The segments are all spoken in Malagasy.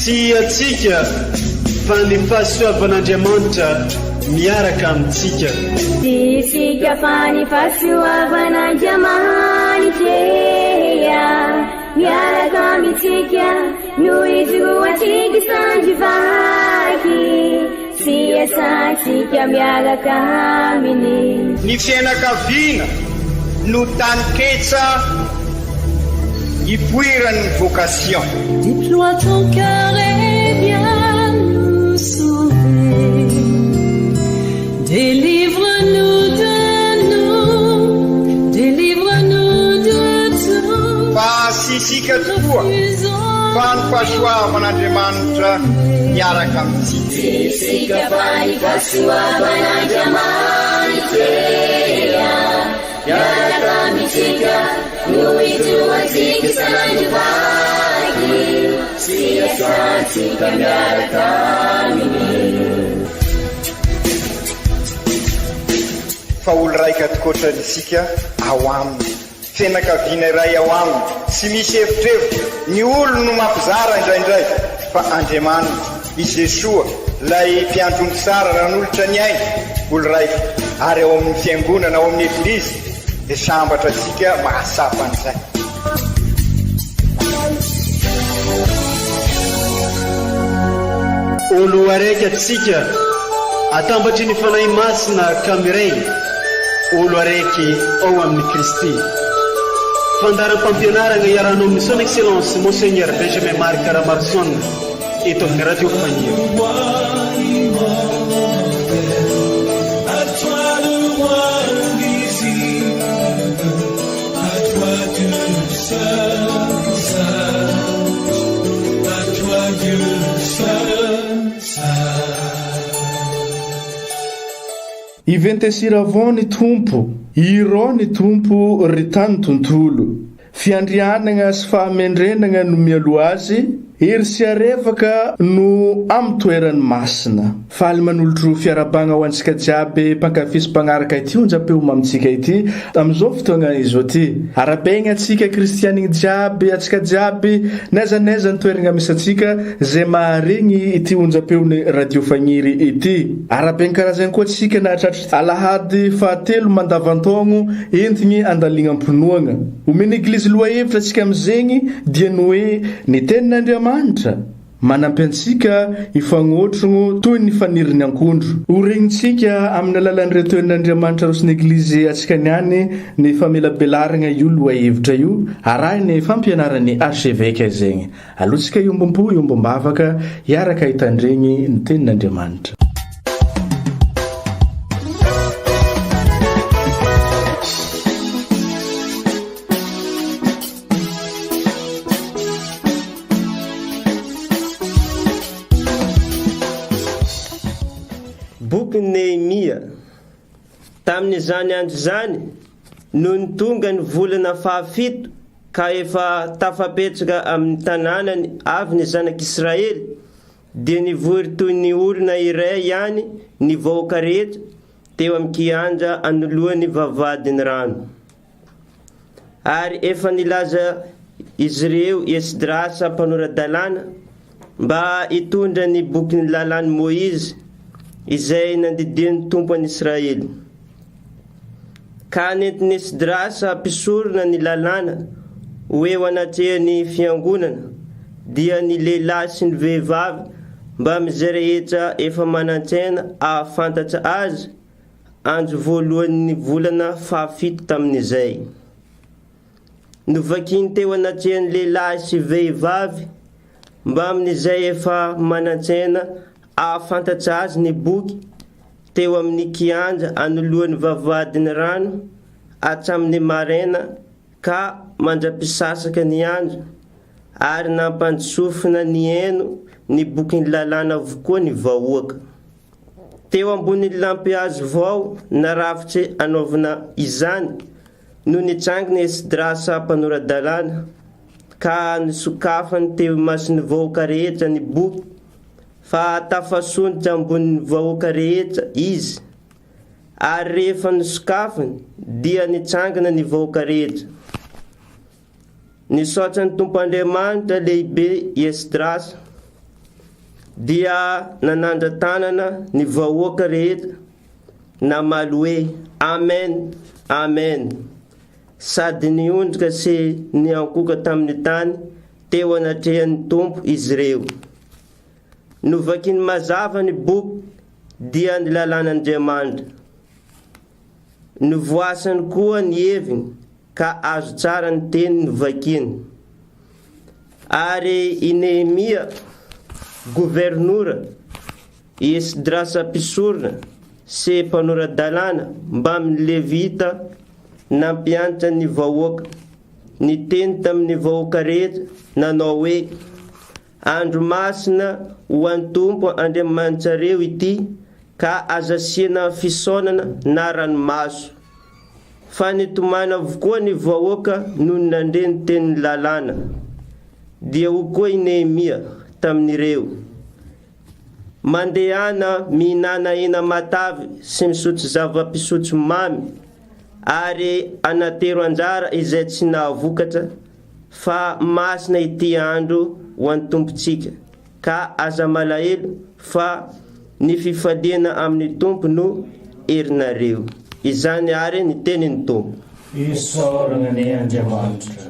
Tiatsika fa ny fahasoavan'Andriamanitra miaraka amintsika. Tisika fa ny fahasoavan'Andriamanitra miaraka amintsika noho izy roatsika sandrivaky sy asantsika miaraka aminy. Ny fianakaviana no taniketsa ipoiran'ny vocation. Déploie ton cœur et viens nous sauver. Délivre-nous de tout. Fa sisika tokoa fa ny fahasoavan'Andriamanitra miaraka amintsika. Sisika fa ny fahasoavan'Andriamanitra miaraka amintsika noho izy roatsika sandrivaky sy asantsika miaraka aminy. Fa olo raika tokoatran'isika ao aminy, fianakaviana iray ao aminy, tsy misy evitrevitra. Ny olo no mampizara indraindray, fa Andriamanitra i Jesoa lay mpiandrony tsara ran'olotra ny aina, olo raika. Ary ao amin'ny fiangonana, ao amin'ny eglizy dia sambatra antsika mahasapa an'izay. Olo araiky atsika atambatry ny fanahy masina kamiray, olo araiky ao amin'ny Kristy. Fandaram-pampianarana iarahana amin'ny son excellence Monseigneur Benjamin Marc Caramarson eto amin'ny radio Fagnier. Iventesira avao ny tompo, irao ny tompo ritany tontolo. Fiandrianana sy fahamendrenana no mialo azy, ery sy arevaka no amitoerany masina. Faly manolotro fiarabagna ho antsika jiaby mpankafisy mpanaraka ity onjam-peo mamitsika ity amin'izao fotoana izao ty. Arabaigna atsika kristianiny jiaby, atsika jiaby naiza ny toerana misy atsika zay maharegny ity onjam-peony radio Fagniry ity. Arabaigna karazany koa atsika nahatratra alahady fahatelo mandavantaogno entigny andalignam-pinoagna. Omeny eglizy loa hevitra atsika amizegny dia ny hoe ny tenin'Andriamanitra manampy antsika ifagnotrogno toy ny faniriny ankondro. Oregnitsika amin'ny alalan'ireo tenin'Andriamanitra rosiny eglizy atsika niany ny famelabelarana io loa hevitra io arahiny fampianarany archevêque zegny. Alotsika iombompo iombom-bavaka iaraka hitandregny ny tenin'Andriamanitra. Boky Nehemia. Tamin'izany andro zany no nitonga ny volana fahafito ka efa tafapetraka amin'ny tanànany avy ny zanak'Israely, dia nivory toy ny olona iray ihany ny vahoaka rehetra teo amin'ny kianja anoloan'ny vavahadin'ny rano. Ary efa nilaza izy ireo Esdrasa mpanoradalàna mba hitondra ny boky ny lalàn'i Moizy izay nandidian'ny tompo an'Israely. Ka nentin'i Esdrasa ampisorona ny lalàna ho eo anatrehany fiangonana, dia ny lehilahy sy ny vehivavy mba amizay rehetra efa manan-tsaina ahafantatra azy andro voalohan'ny volana fahafito tamin'izay. Novakiny teo anatrehany lehilahy sy vehivavy mba amin'izay efa manan-tsaina ahafantatra azy ny boky teo amin'ny kianja anoloan'ny vavahadin'ny rano hatramin'ny maraina ka mandrapisasaka ny andro, ary nampandrosofina ny heno ny boky ny lalàna avokoa ny vahoaka. Teo ambony lampy azo vao narafitry anaovana izany no nitranginy Esdrasa mpanoradalàna ka nisokafany teo imason'ny vahoaka rehetra ny boky, fa tafasonitra ambonin'ny vahoaka rehetra izy. Ary rehefa nisokafany dia nitrangana ny vahoaka rehetra. Nisaotra ny tompo Andriamanitra lehibe Esdrasa dia nanandra-tanana ny vahoaka rehetra namaly hoe amen, amen. Sady niondrika sy niankoka tamin'ny tany teo anatrehan'ny tompo izy ireo. Novakiny mazava ny boky dia ny lalàn'Andriamanitra. Novoasany koa ny heviny ka azo tsara ny teny novakiny. Ary i Nehemia gouvernoura, i Esdrasa mpisorona sy mpanorandalàna mba amin'ny Levita nampianatra ny vahoaka. Ny teny tamin'ny vahoaka rehetra nanao hoe andro masina ho an'ny tompo Andriamanitsareo ity ka azasiana fisaonana na ranomaso. Fa nitomana avokoa ny vahoaka noho nandre ny tenin'ny lalàna. Dia ho koa i Nehemia tamin'ireo mandehana mihinana hena matavy sy misotro zava-pisotro mamy, ary anatero anjara izay tsy nahavokatra, fa masina ity andro ho an'ny tompontsika, ka aza malahelo fa ny fifaliana amin'ny tompo no herinareo. Izany ary ny tenin'ny tompo. Isaorana ny Andriamanitra.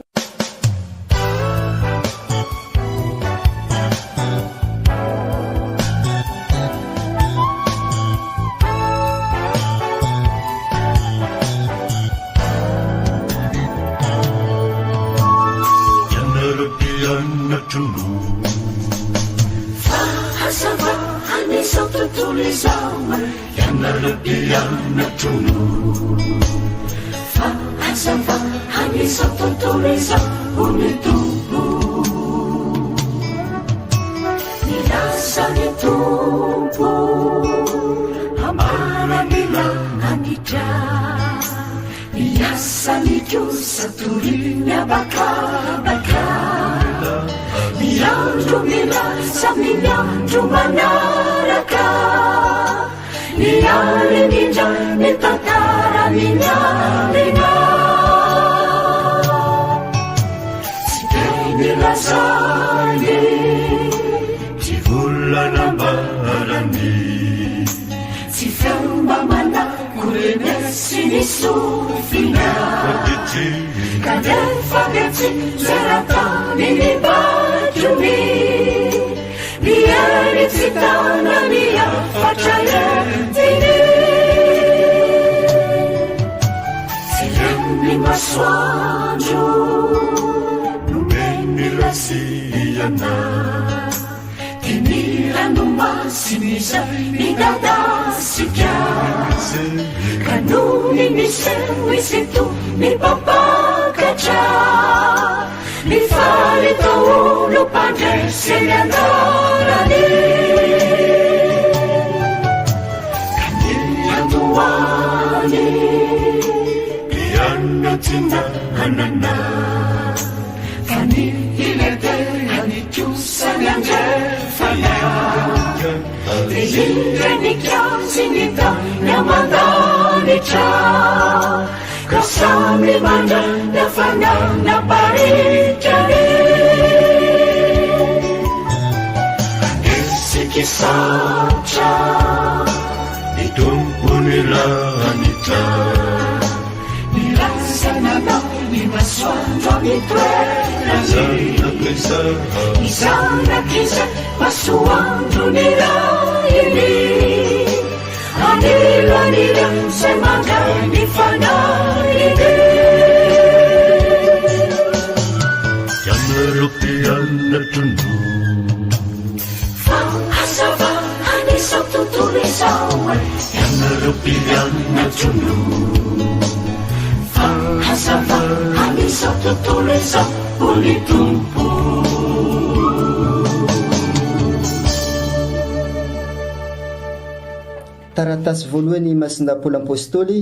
Taratasy voalohany masinda Paoly apôstôly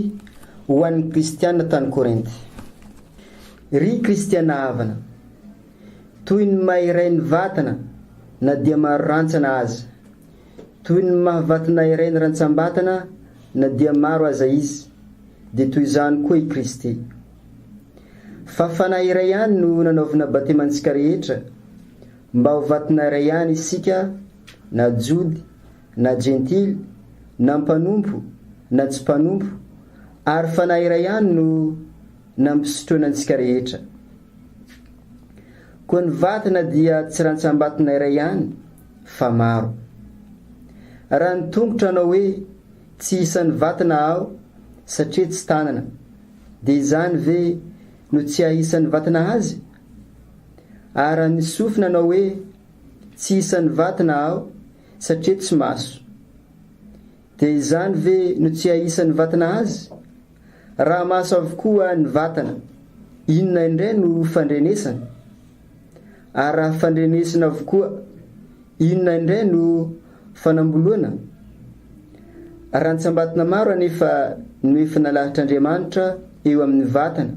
ho an'ny kristiana tany Korinty. Ry kristiana havana, toy ny mahiray ny vatana na dia maharantsana aza, toy ny mahavatana iray ny rantsambatana na dia maro aza izy, dia toy izany koa i Kristy. Fa fanahy iray ihany no nanaovana batemantsika rehetra, mba ho vatana iray ihany isika na jody na jentily na mpanompo na tsy mpanompo, ary fanahy iray ihany no nampisotroanantsika rehetra. Koa ny vatana dia tsy rantsambatina iray ihany fa maro. Raha ny tongotra anao hoe tsy isan'ny vatana aho satria tsy tanana, dia izany ve no tsy ahisan'ny vatana azy? Ary ny sofina anao hoe tsy isan'ny vatana aho satria tsy maso, dia izany ve no tsy ahisan'ny vatana azy? Raha maso avokoa ny vatana, inona indray no fandrenesana? Ary raha fandrenesana avokoa, inona indray no fanamboloana? Rantsambatina maro anefa no efa nalahitr'Andriamanitra eo amin'ny vatana,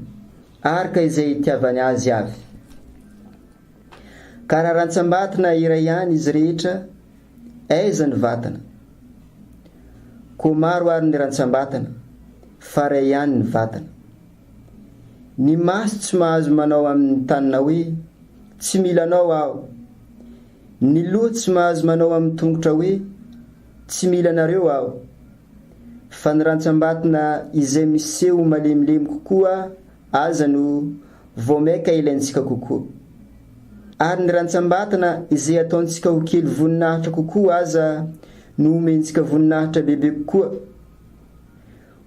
araka izay itiavany azy avy. Ka raha rantsambatina iray ihany izy rehetra, aiza ny vatana? Koa maro ary ny rantsambatina, fa iray ihany ny vatana. Ny maso tsy mahazo manao amin'ny tanana hoe tsy mila anao aho. Ny loha tsy mahazo manao amin'ny tongotra hoe tsy mila anareo aho. Fa ny rantsambatina izay miseho malemilemy kokoa aza no vomaika ilaintsika kokoa. Ary ny rantsambatina izay ataontsika ho kely voninahitra kokoa aza no omentsika voninahitra bebe kokoa.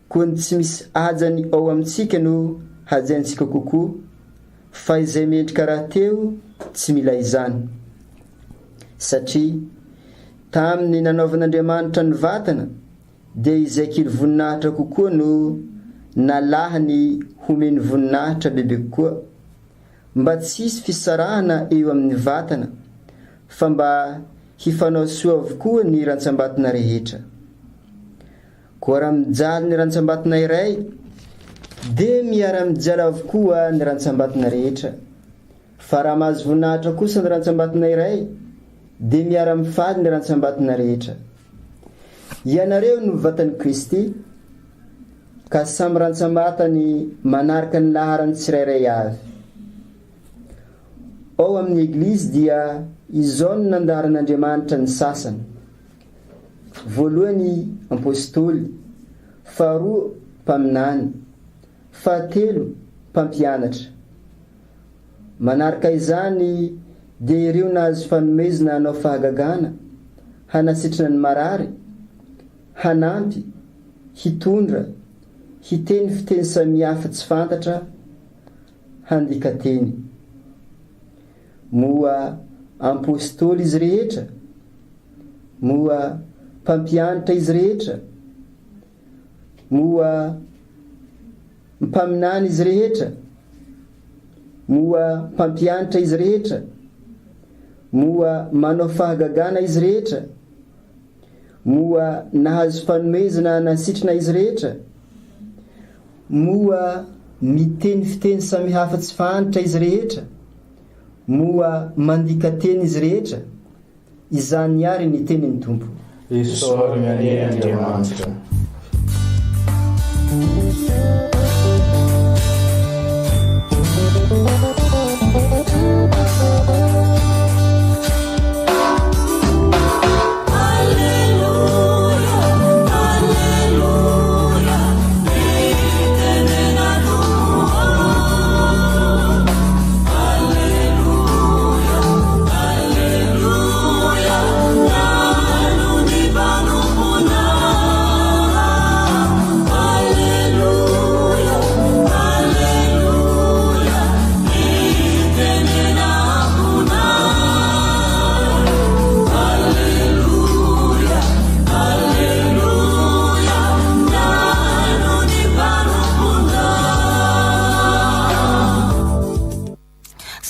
Koa ny tsy misy hajany ao amintsika no hajaintsika kokoa, fa izay mendrika raha teo tsy mila izany. Satria tamin'ny nanaovan'Andriamanitra ny vatana, dia izay kely voninahitra kokoa no nalahany homeny voninahitra bebe kokoa, mba tsisy fisarahana eo amin'ny vatana, fa mba hifanao soa avokoa ny rantsambatina rehetra. Koa raha mijaly ny rantsambatina iray, dia miara-mijaly avokoa ny rantsambatina rehetra. Fa raha mahazo voninahitra kosa ny rantsambatina iray, dia miara-mifaly ny rantsambatina rehetra. Ianareo no vatan'i Kristy, ka samy rantsambatany manaraka ny laharany tsirairay avy. Ao amin'ny Eglizy dia izao no nandaharan'Andriamanitra ny sasany: voalohany apôstôly, faharoa mpaminany, fahatelo mpampianatra. Manaraka izany dia ireo nahazo fanomezana hanao fahagagana, hanasitrana ny marary, hanampy, hitondra, hiteny fiteny samihafa tsy fantatra, handika teny. Moa apôstôly izy rehetra, moa mpampianatra izy rehetra, moa mpaminany izy rehetra, moa mpampianatra izy rehetra, moa manao fahagagana izy rehetra, moa nahazo fanomezana nasitrana izy rehetra, moa miteny fiteny samihafa tsy fantatra izy rehetra, moa mandika teny izy rehetra. Izany ary ny tenin'ny Tompo. Isaorina any Andriamanitra.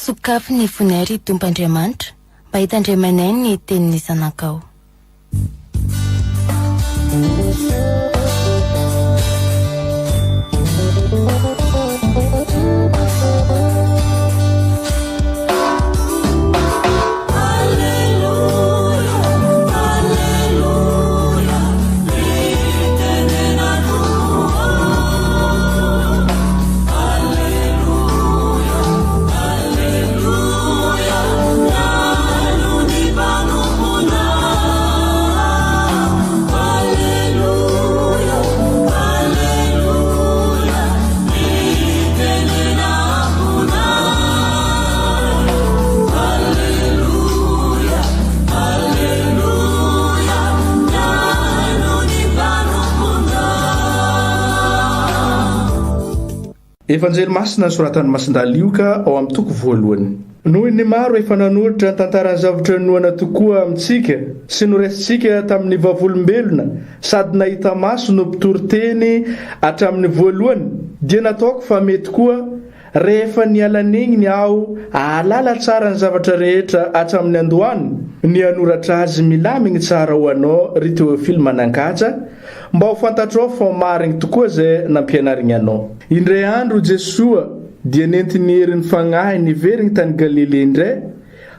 Sokafy ny fonary Tompoandriamanitra, mba hitandremanay ny tenin'ny zanakao. Alleluia, alleluia, alleluia. Evanjely masina soratan'ny Masindahlioka ao amin'ny toko voalohany. Noho ny maro efa nanolotra ny tantaran'ny zavatra noana tokoa amintsika sy noresintsika tamin'ny vavolombelona sady nahita maso no mpitory-teny hatramin'ny voalohany dia nataoko fa mety koa rehefa nialanegniny aho ahalala tsara ny zavatra rehetra hatramin'ny andohany ny anoratra azy milamigny tsara ho anao ry Théophile Manankatsa mba ho fantatrao fa marigny tokoa zay nampianarigny anao. Indray andro Jesoa dia nentiny herin'ny fagnahy niverigny tany Galilea indray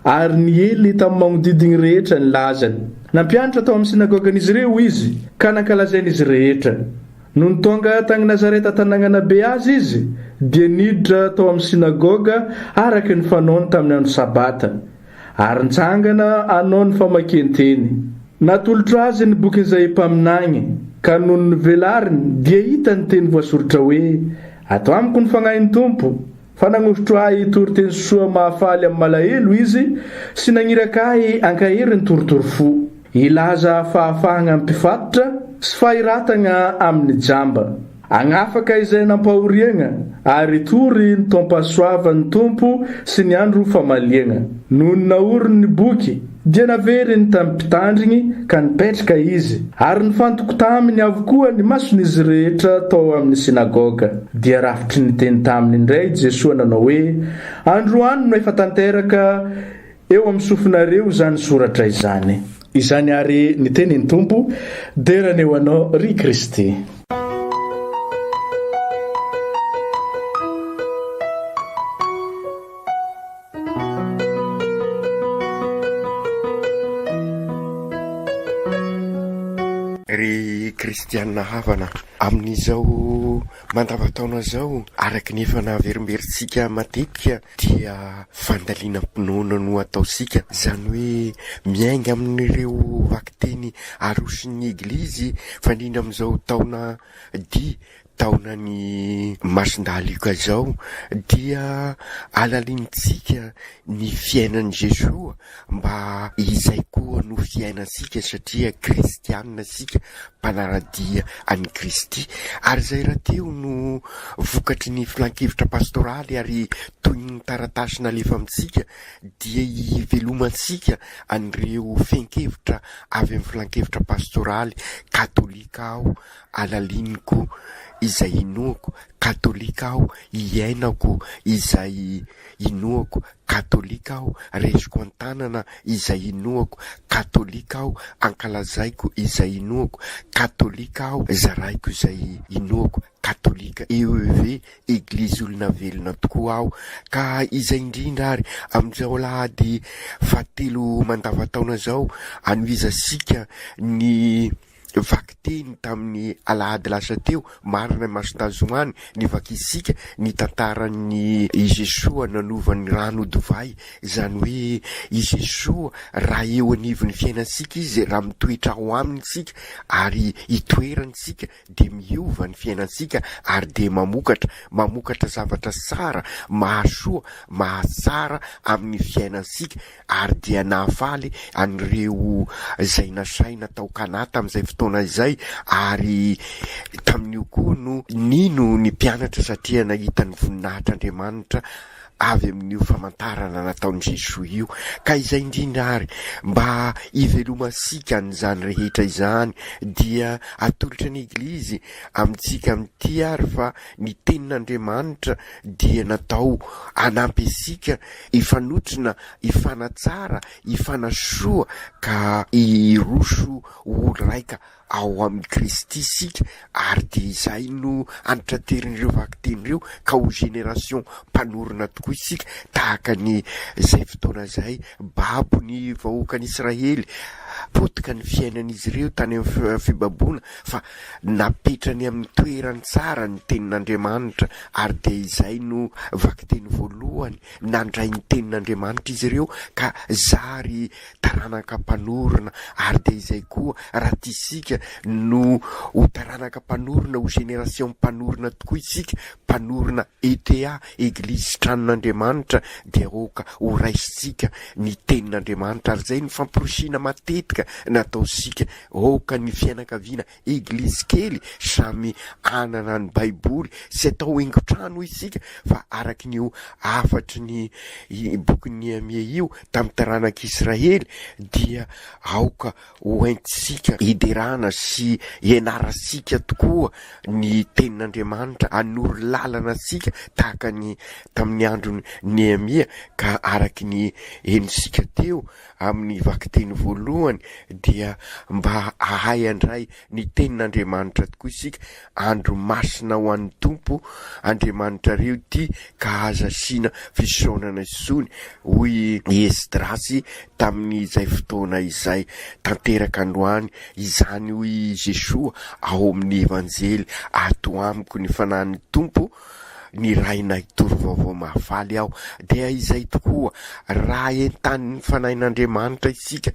ary niely tamin'ny magnodidiny rehetra ny lazany. Nampianatra tao amin'ny sinagogan'izy ireo izy ka nankalazain'izy rehetra. No nitonga tany Nazareta tanàgnana be azy izy dia niditra tao amin'ny sinagoga araka ny fanaony tamin'ny andro sabata ary nitsangana anao ny famakian-teny. Natolotra azy ny bokin'izay mpaminagny ka noho ny velariny dia hita ny teny voasoratra hoe atao amiko ny fagnahin'ny tompo fa nagnosotro ahy hitory-teny soa mahafaly amin'ny malahelo izy sy nagniraka ahy ankahery ny torotoro fo ilaza fahafahagna amin'ny mpifatotra sy fahiratagna amin'ny jamba agnafaka izay nampahoriagna ary tory ny taom-pahasoavan'ny tompo sy ny andro famaliagna. Noho ny naoriny ny boky dia naveriny tamin'ny mpitandrigny ka nipetraka izy ary nifantoko taminy avokoa ny mason'izy rehetra tao amin'ny sinagoga. Dia rafitry ny teny taminy indray Jesoa nanao hoe androany no efa tanteraka eo amin'ny sofinareo izany soratra izany. Izany ary ny tenin'ny tompo derany eo anao ry Kristy. Ry kristianina havana amin'izao mandavataona zao araky ny efa naverimberitsika matetika dia fandaliana mpinoana no ataosika zany hoe miainga amin'ireo vakiteny arosin'ny eglizy fandrindra amin'izao taona ny Masindahlioka zao dia alalintsika ny fiainan'i Jesoa mba izay koa no fiainansika satria kristianina sika mpanaradia an'i Kristy ary zay raha teo no vokatry ny filan-kevitra pastoraly ary toy ny taratasy nalefa amintsika dia ivelomantsika an'ireo fenkevitra avy amin'ny filan-kevitra pastoraly katolika aho alaliniko izay inoako, katolika aho iainako izay inoako, katolika aho resiko an-tanana izay inoako, katolika aho ankalazaiko izay inoako, katolika aho zaraiko izay inoako, katolika EEV eglizy olona velona tokoa aho. Ka izay indrindra ary amin'izao lahady fahatelo mandavataona zao anoizasika ny vakiteny tamin'ny alahady lasa teo marina masotazoany ny vakisika ny tantaran'ny Jesoa nanovany rano divay zany hoe i Jesoa raha eo anivon'ny fiainansika izy raha mitoetra ao amintsika ary itoerantsika de miova ny fiainansika ary de mamokatra zavatra tsara mahasoa mahatsara amin'ny fiainansika ary dia nahafaly an'ireo zay nasaina tao kanata amin'izay fotoana izay ary tamin'io koa no nino ny mpianatra satria nahita ny voninahitr'Andriamanitra avy amin'io famantarana nataon'i Jesoa io. Ka izay indrindra ary mba ivelomasika an'izany rehetra izany dia atolotra ny eglizy amintsika amin'ity ary fa ny tenin'Andriamanitra dia natao anampy asika ifanotrina, ifanatsara, ifanasoa ka iroso olo raika ao amin'ny Kristy sika ary de izay no anatraterin'ireo vakiten'ireo ka ho génération mpanorona tokoa isika tahaka ny zay fotoana zay babo ny vahoakan'Israely potika ny fiainan'izy ireo tany amin'ny fibaboana fa napetrany amin'ny toerany tsara ny tenin'Andriamanitra ary de izay no vakiteny voalohany nandray ny tenin'Andriamanitra izy ireo ka zary taranaka mpanorona ary de izay koa raha tisika no ho taranaka mpanorona ho génération mpanorona tokoa isika mpanorona ETA eglizy tranon'Andriamanitra dia oka ho raisitsika ny tenin'Andriamanitra ary zay ny famporosiana matetika matetika nataosika oka ny fianakaviana eglizy kely samy anana ny baiboly sy atao haingotrano isika fa araky nio afatry ny boky Nehemia io tamin'ny taranak'Israely dia aoka hoentsika hiderana sy ianarasika tokoa ny tenin'Andriamanitra anoro lalana sika tahaka ny tamin'ny andro Nehemia ka araky ny enisika teo amin'ny vakiteny voalohany dia mba ahay andray ny tenin'Andriamanitra tokoa isika andro masina ho an'ny tompo Andriamanitra reo ty ka aza sina fisaonana isony hoy Esdrasy tamin'izay fotoana izay tanteraka androany izany hoy Jesoa ao amin'ny evanjely ato amiko ny fanahin'ny tompo ny raina itoro vaovao mahafaly aho dia izay tokoa raha entan'ny fanahin'Andriamanitra isika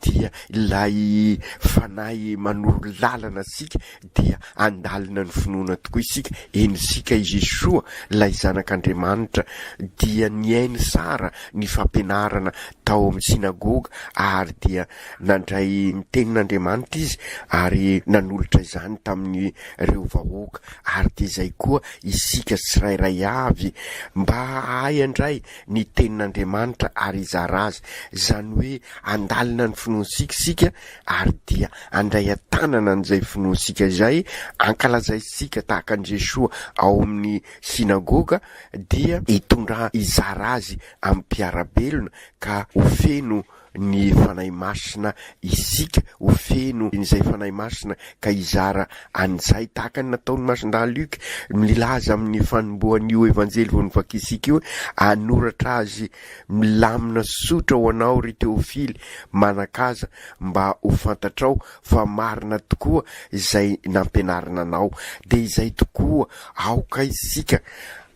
dia ilay fanahy manoro lalana sika dia andalina ny finoana tokoa isika enisika i Jesoa ilay zanak'Andriamanitra dia niainy sara ny fampianarana tao amin'ny sinagoga ary dia nandray ny tenin'Andriamanitra izy ary nanolotra izany tamin'ny reo vahoaka ary dia izay koa isika rairay avy mba ahay andray ny tenin'Andriamanitra ary izara azy zany hoe andalina ny finoansika ary dia andray atanana n'izay finoansika izay ankalazay sika tahaka an' Jesoa ao amin'ny sinagoga dia hitondra izara azy amin'ny mpiarabelona ka ofeno ny fanahy masina isika ofeno izay fanahy masina ka izara an'izay tahaka ny nataony Masindahy Luc milaza amin'ny fanomboan'io evanjely vao novakisika io anoratra azy milamina sotra ho anao ry Teofily manakaza mba ho fantatrao fa marina tokoa izay nampianarina anao dia izay tokoa aoka isika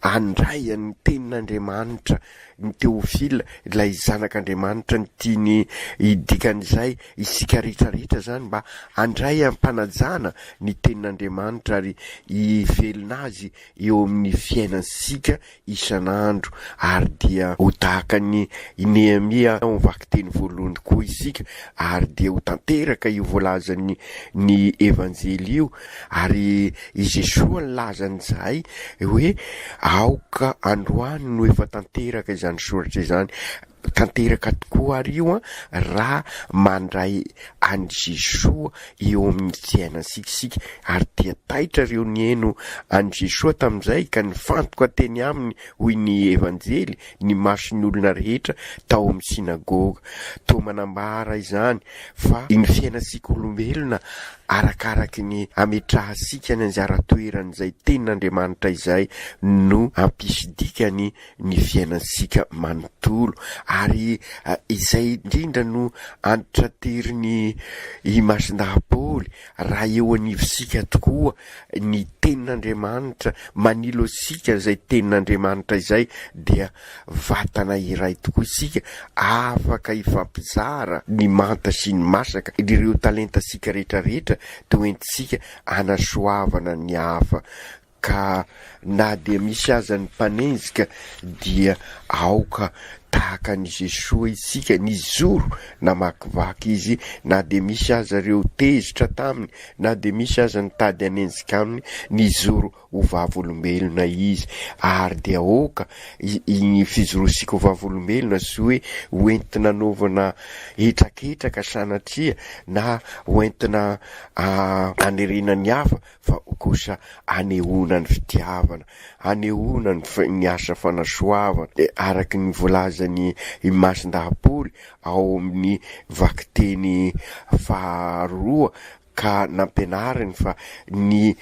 andray ny tenin'Andriamanitra ny Teofila ilay zanak'Andriamanitra ny tiany idikan'izay isika rehetrarehetra zany mba andray ampanajana ny tenin'Andriamanitra ary ivelona azy eo amin'ny fiainansika isan'andro ary dia ho tahaka ny Nehemia ho vakiteny voalohany koa isika ary dia ho tanteraka io voalazany ny evanjely io ary i Jesoa nilazan'izay hoe aoka androany no efa tanteraka izany soratra izany tanteraka tokoa ary io raha mandray an' Jesoa eo amin'ny fiainansika ary dia taitra reo nieno an' Jesoa tamin'izay ka nifantoka teny aminy hoy ny evanjely ny mason'ny olona rehetra tao amin'ny sinagoga to manambara izany fa ny fiainansika olombelona arakaraky ny ametrahasika ny anjara toeran'izay tenin'Andriamanitra izay no ampisidikany ny fiainansika manontolo ary izay indrindra no antitra teriny i Masindahy Paoly raha eo anivosika tokoa ny tenin'Andriamanitra manilo asika izay tenin'Andriamanitra izay dia vatana iray tokoa isika afaka ifampizara ny manta sy ny masaka ireo talentasika rehetrarehetra toentsika anasoavana ny hafa ka na dia misy aza ny mpanenjika dia aoka tahaka ny Jesoa isika ny zoro na makivaky izy na dia misy aza reo tezitra taminy na dia misy aza ny tady anenjika aminy ny zoro ho vavolombelona izy ary dia aoka ny fizorosika ho vavolombelona sy hoe hoentina anaovana etraketraka sanatria na hoentina anerena ny hafa fa kosa anehoana ny fitiavana anehoana ny asa fanasoavana araky ny voalaza ny Masindahy Paoly ao amin'ny vakiteny faharoa ka nampianariny fa ny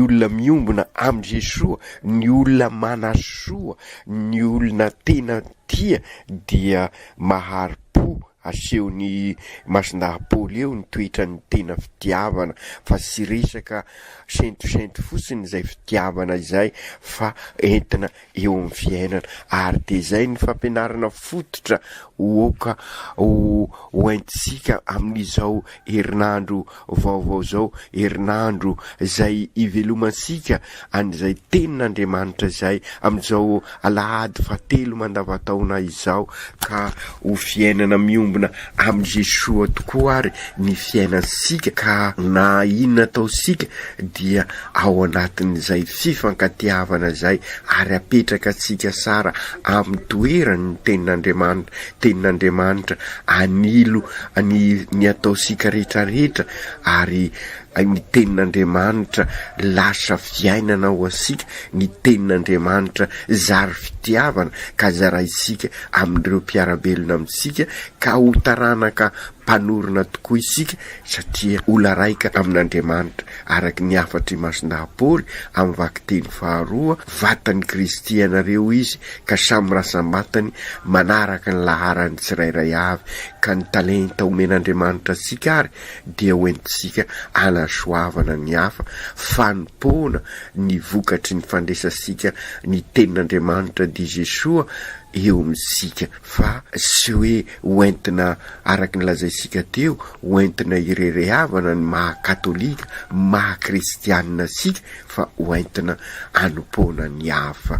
olona miombona amin' Jesoa ny olona manasoa ny olona tena tia dia mahari-po asehony Masindahy Paoly eo ny toetra ny tena fitiavana fa sy resaka sentosento fotsiny izay fitiavana izay fa entina eo amin'ny fiainana ary dia izay ny fampianarana fototra oka hoentsika amin'izao herinandro vaovao zao herinandro izay ivelomansika an'izay tenin'Andriamanitra izay amin'izao alahady 7 mandavataona izao ka ho fiainana miombo mitombina amin'ny Jesoa tokoa ary ny fiainansika, ka na inona ataosika dia ao anatin'izay fifankatiavana zay ary apetraka atsika sara amin'ny toerany tenin'Andriamanitra anilo ny ataosika rehetrarehetra, ary ny tenin'Andriamanitra lasa fiainana ho asika, ny tenin'Andriamanitra zary fitiavana ka zaraisika amin'ireo mpiarabelona amintsika, ka ho taranaka mpanorona tokoa isika satria ola raika amin'Andriamanitra. Araky ny afatry Masindahapoly amin'ny vakiteny 2, vatan'ny Kristy ianareo izy ka samy rasambatany manaraka ny laharany tsirairay avy, ka ny talenta omen'Andriamanitra sika ary dia hoentisika anasoavana ny hafa, fanompoana ny vokatry ny fandresasika ny tenin'Andriamanitra di Jesoa eo amintsika, fa sy hoe hoentina araky ny lazaisika teo hoentina irerehavana ny maha-katolika maha-kristianina sika, fa hoentina anompoana ny hafa.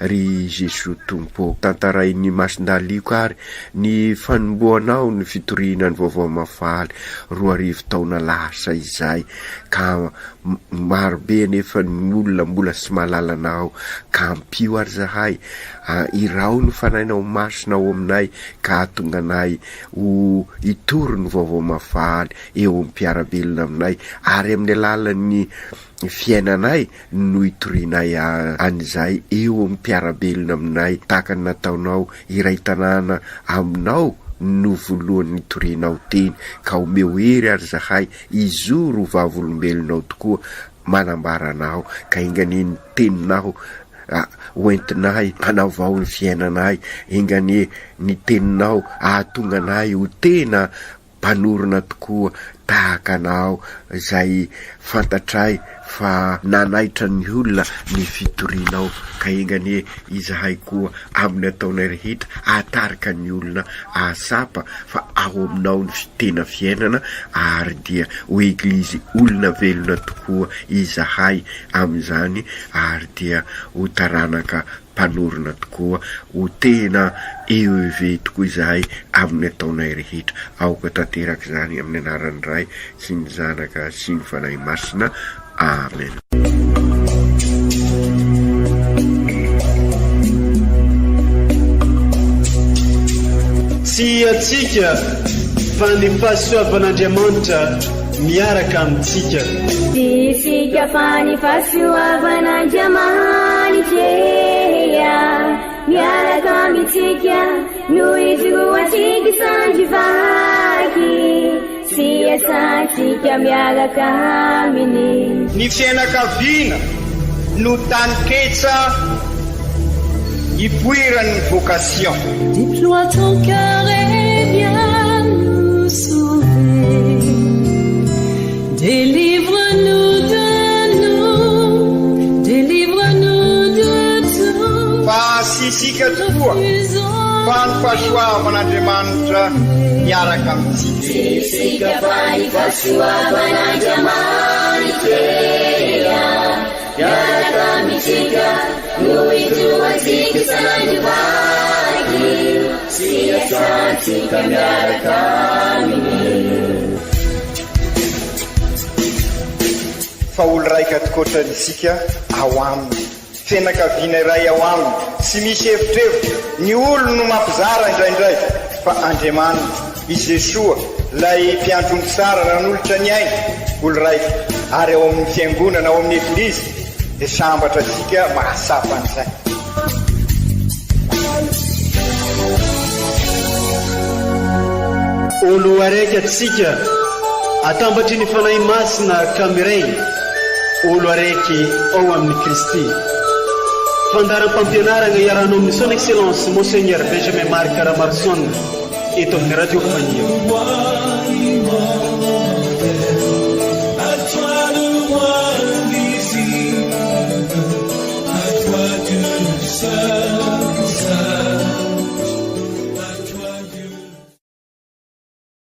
Ry Jesoa Tompo, tantarain'ny Masindaliko ary ny fanomboanao ny fitoriana ny vaovao mafaly 2 taona lasa izay, ka marobe nefa ny olona mbola sy malalanao, ka ampio ary zahay irao ny fanainao masinao aminay, ka tonga anay ho itory ny vaovao mafaly eo amin'ny mpiarabelona aminay, ary amin'ny alalan'ny fiainanay no itorinay an'izay eo amin'ny mpiarabelona aminay, tahaka ny nataonao iray tanàna aminao no voalohan'ny torinao teny, ka omeo hery ary zahay izoro vavolombelonao tokoa manambaranao, ka ingan'ny teninao hoentinay hanavao ny fiainanay, ingany ny teninao ahatonga anay ho tena mpanorona tokoa tahaka anao, zay fantatray fa nanaitra ny olona ny fitorianao, ka ingany izahay koa amin'ny ataonay rehetra atarika ny olona ahasapa fa ao aminao ny tena fiainana, ary dia ho eglizy olona velona tokoa izahay amin'izany, ary dia ho taranaka mpanorona tokoa, ho tena EEV tokoa izahay amin'ny ataonay rehetra. Aoka tanteraka zany amin'ny anaran'ny Ray sy ny Zanaka sy ny Fanahy Masina. Amen. Tsy atsika fa ny fahasoavan'Andriamanitra miaraka amintsika. Tsika fa ny fahasoavan'Andriamanitra miaraka amintsika, noho itroatsika sandrivaky, sy asantsika miaraka aminy. Ny fianakaviana no taniketsa ipoiran'ny vocation. Déploie ton cœur et viens nous sauver. Délivre-nous de tout. Fa sisika tokoa fa ny fahasoavan'Andriamanitra miaraka amintsika. Sisika fa ny fahasoavan'Andriamanitra miaraka amintsika, noho itroatsika sandrivaky, sy asantsika miaraka aminy. Fa olo raika tokoatran'isika ao aminy, fianakaviana iray ao aminy, sy misy hevitrevitra ny olo no mampizara indraindray, fa Andriamanitra i Jesoa lay mpiandrony tsara nanolotra ny aina olo raika, ary ao amin'ny fiangonana ao amin'ny eglizy dia sambatra tsika mahasapa an'izay. Olo araiky atsika atambatry ny fanahy masina kamiray, olo araiky ao amin'ny Kristy. Fandaram-pampianarana iaranao amin'ny son excellence Monseigneur Benjamin Marc Caramarson eto amin'ny radio Fania. Sun.